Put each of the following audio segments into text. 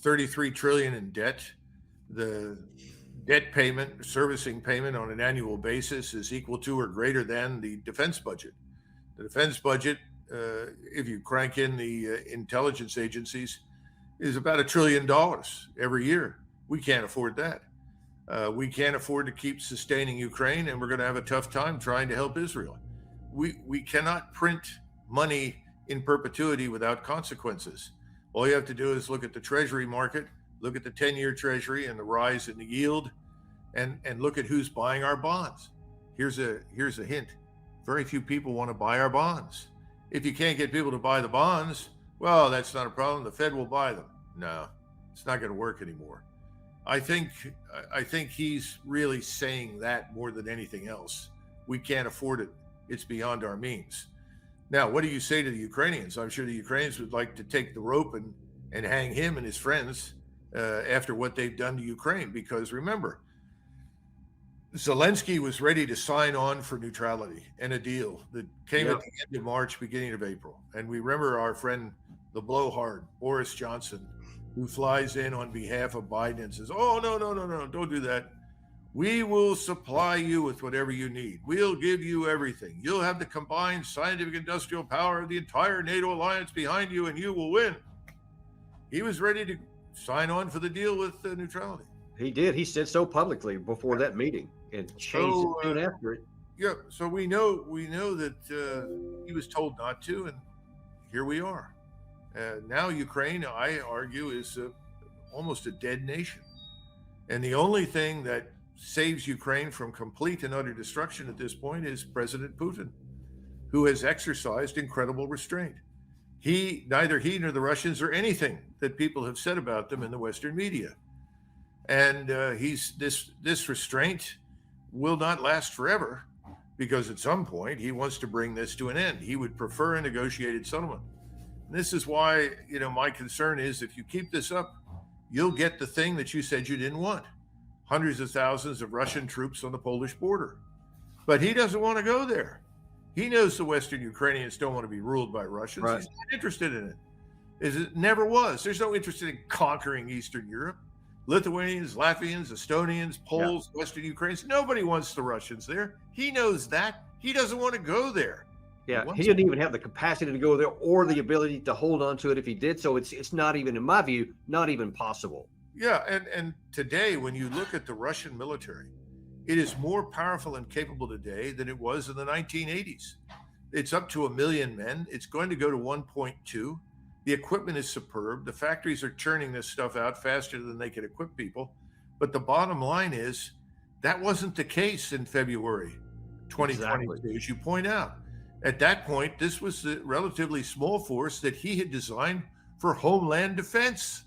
33 trillion in debt. The debt payment, servicing payment on an annual basis is equal to or greater than the defense budget. The defense budget, if you crank in the intelligence agencies, is about $1 trillion every year. We can't afford that. We can't afford to keep sustaining Ukraine, and we're going to have a tough time trying to help Israel. We cannot print money in perpetuity without consequences. All you have to do is look at the treasury market, look at the 10-year treasury and the rise in the yield, and look at who's buying our bonds. Here's a hint. Very few people want to buy our bonds. If you can't get people to buy the bonds, well, that's not a problem. The Fed will buy them. No, it's not going to work anymore. I think he's really saying that more than anything else. We can't afford it. It's beyond our means. Now, what do you say to the Ukrainians? I'm sure the Ukrainians would like to take the rope and hang him and his friends after what they've done to Ukraine. Because remember, Zelensky was ready to sign on for neutrality and a deal that came at the end of March, beginning of April. And we remember our friend, the blowhard, Boris Johnson, who flies in on behalf of Biden and says, oh, no, don't do that. We will supply you with whatever you need. We'll give you everything. You'll have the combined scientific industrial power of the entire NATO alliance behind you, and you will win. He was ready to sign on for the deal with neutrality. He did. He said so publicly before that meeting and changed it soon after it. Yeah, so we know that he was told not to, and here we are. Now Ukraine, I argue, is almost a dead nation. And the only thing that saves Ukraine from complete and utter destruction at this point is President Putin, who has exercised incredible restraint. Neither he nor the Russians are anything that people have said about them in the Western media. And this restraint will not last forever, because at some point he wants to bring this to an end. He would prefer a negotiated settlement. And this is why, my concern is if you keep this up, you'll get the thing that you said you didn't want. Hundreds of thousands of Russian troops on the Polish border. But he doesn't want to go there. He knows the Western Ukrainians don't want to be ruled by Russians. Right. He's not interested in it. It never was. There's no interest in conquering Eastern Europe. Lithuanians, Latvians, Estonians, Poles, Western Ukrainians. Nobody wants the Russians there. He knows that. He doesn't want to go there. Yeah, he didn't even have the capacity to go there or the ability to hold on to it if he did. So it's not even, in my view, not even possible. Yeah, and today, when you look at the Russian military, it is more powerful and capable today than it was in the 1980s. It's up to 1 million men. It's going to go to 1.2. The equipment is superb. The factories are churning this stuff out faster than they can equip people. But the bottom line is that wasn't the case in February 2022, as you point out. At that point, this was the relatively small force that he had designed for homeland defense.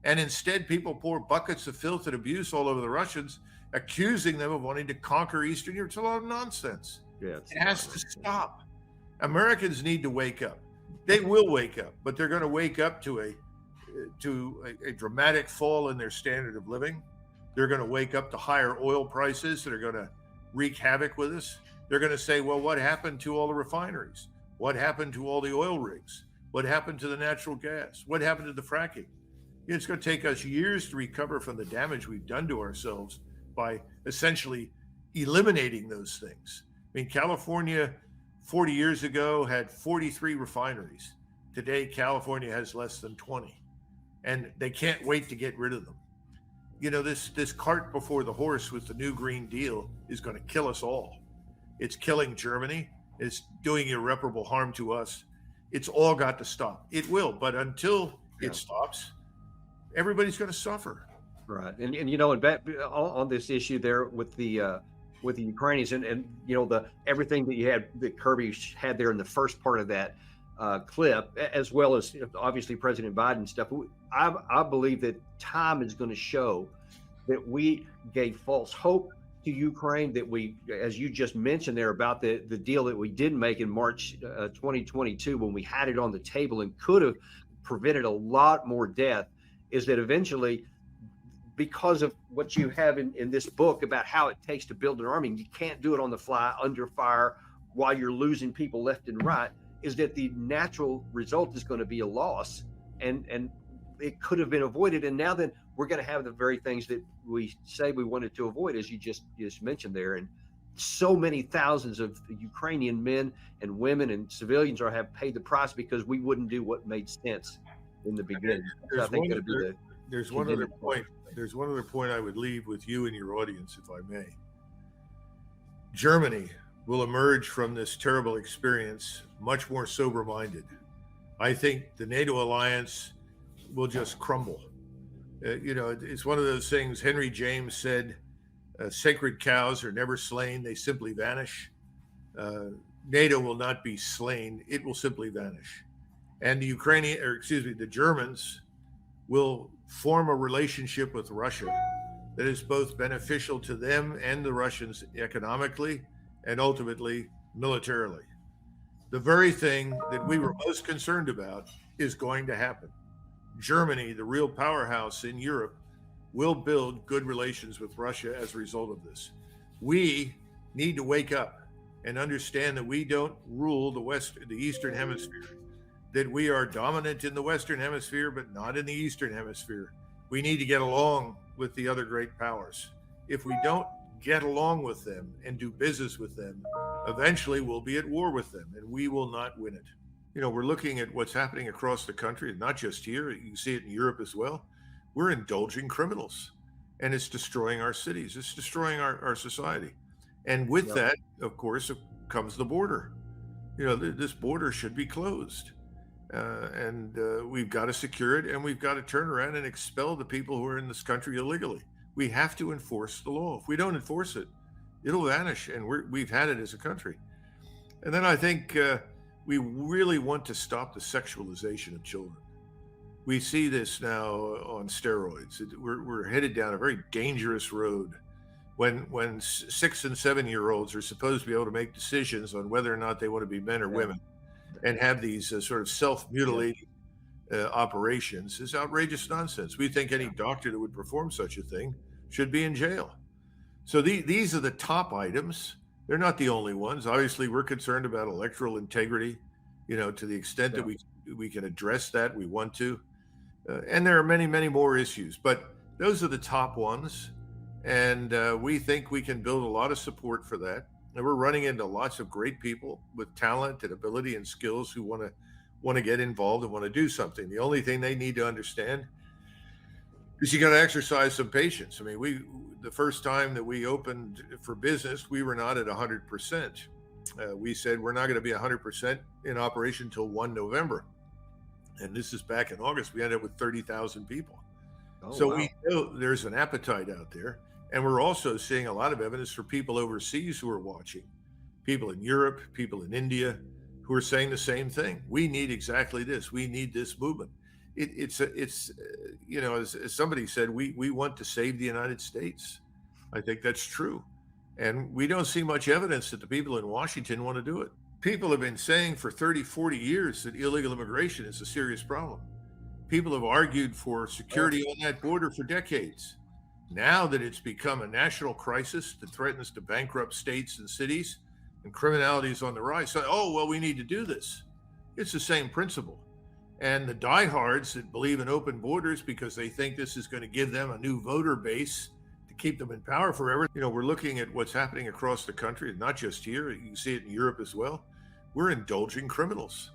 And instead, people pour buckets of filth and abuse all over the Russians, accusing them of wanting to conquer Eastern Europe. It's a lot of nonsense. Yeah, it has to stop. Americans need to wake up. They will wake up, but they're going to wake up to a dramatic fall in their standard of living. They're going to wake up to higher oil prices that are going to wreak havoc with us. They're going to say, well, what happened to all the refineries? What happened to all the oil rigs? What happened to the natural gas? What happened to the fracking? It's going to take us years to recover from the damage we've done to ourselves by essentially eliminating those things. I mean, California 40 years ago had 43 refineries. Today, California has less than 20, and they can't wait to get rid of them. This cart before the horse with the new Green Deal is going to kill us all. It's killing Germany. It's doing irreparable harm to us. It's all got to stop. It will, but until it stops, everybody's going to suffer. Right, and back on this issue there with the Ukrainians and the everything that Kirby had there in the first part of that clip, as well as obviously President Biden stuff. I believe that time is going to show that we gave false hope to Ukraine, that we, as you just mentioned there about the deal that we did make in March 2022, when we had it on the table and could have prevented a lot more death, is that eventually, because of what you have in this book about how it takes to build an army, you can't do it on the fly under fire while you're losing people left and right, is that the natural result is going to be a loss. And it could have been avoided. And now then we're going to have the very things that we say we wanted to avoid, as you just mentioned there. And so many thousands of Ukrainian men and women and civilians have paid the price because we wouldn't do what made sense in the beginning. So I think there's one other point. There's one other point I would leave with you and your audience, if I may. Germany will emerge from this terrible experience much more sober-minded. I think the NATO alliance will just crumble. It's one of those things. Henry James said, sacred cows are never slain, they simply vanish. NATO will not be slain, it will simply vanish. And the Germans will form a relationship with Russia that is both beneficial to them and the Russians economically and ultimately militarily. The very thing that we were most concerned about is going to happen. Germany, the real powerhouse in Europe, will build good relations with Russia as a result of this. We need to wake up and understand that we don't rule the Eastern Hemisphere, that we are dominant in the Western Hemisphere, but not in the Eastern Hemisphere. We need to get along with the other great powers. If we don't get along with them and do business with them, eventually we'll be at war with them and we will not win it. We're looking at what's happening across the country, not just here. You can see it in Europe as well. We're indulging criminals and it's destroying our cities. It's destroying our society. And with that, of course, comes the border. This border should be closed. And we've got to secure it, and we've got to turn around and expel the people who are in this country illegally. We have to enforce the law. If we don't enforce it, it'll vanish, and we've had it as a country. And then I think we really want to stop the sexualization of children. We see this now on steroids. We're headed down a very dangerous road when 6 and 7 year olds are supposed to be able to make decisions on whether or not they want to be men or women, and have these sort of self-mutilating operations is outrageous nonsense. We think any doctor that would perform such a thing should be in jail. So these are the top items. They're not the only ones. Obviously, we're concerned about electoral integrity, to the extent that we can address that, we want to. And there are many, many more issues, but those are the top ones. And we think we can build a lot of support for that. And we're running into lots of great people with talent and ability and skills who want to get involved and want to do something. The only thing they need to understand is you got to exercise some patience. I mean, the first time that we opened for business, we were not at 100%. We said we're not going to be 100% in operation until 1 November. And this is back in August. We ended up with 30,000 people. We know there's an appetite out there. And we're also seeing a lot of evidence for people overseas who are watching, people in Europe, people in India, who are saying the same thing. We need exactly this. We need this movement. It's as somebody said, we want to save the United States. I think that's true. And we don't see much evidence that the people in Washington want to do it. People have been saying for 30, 40 years that illegal immigration is a serious problem. People have argued for security on that border for decades. Now that it's become a national crisis that threatens to bankrupt states and cities, and criminality is on the rise, so, we need to do this. It's the same principle. And the diehards that believe in open borders because they think this is going to give them a new voter base to keep them in power forever. We're looking at what's happening across the country, not just here. You can see it in Europe as well. We're indulging criminals.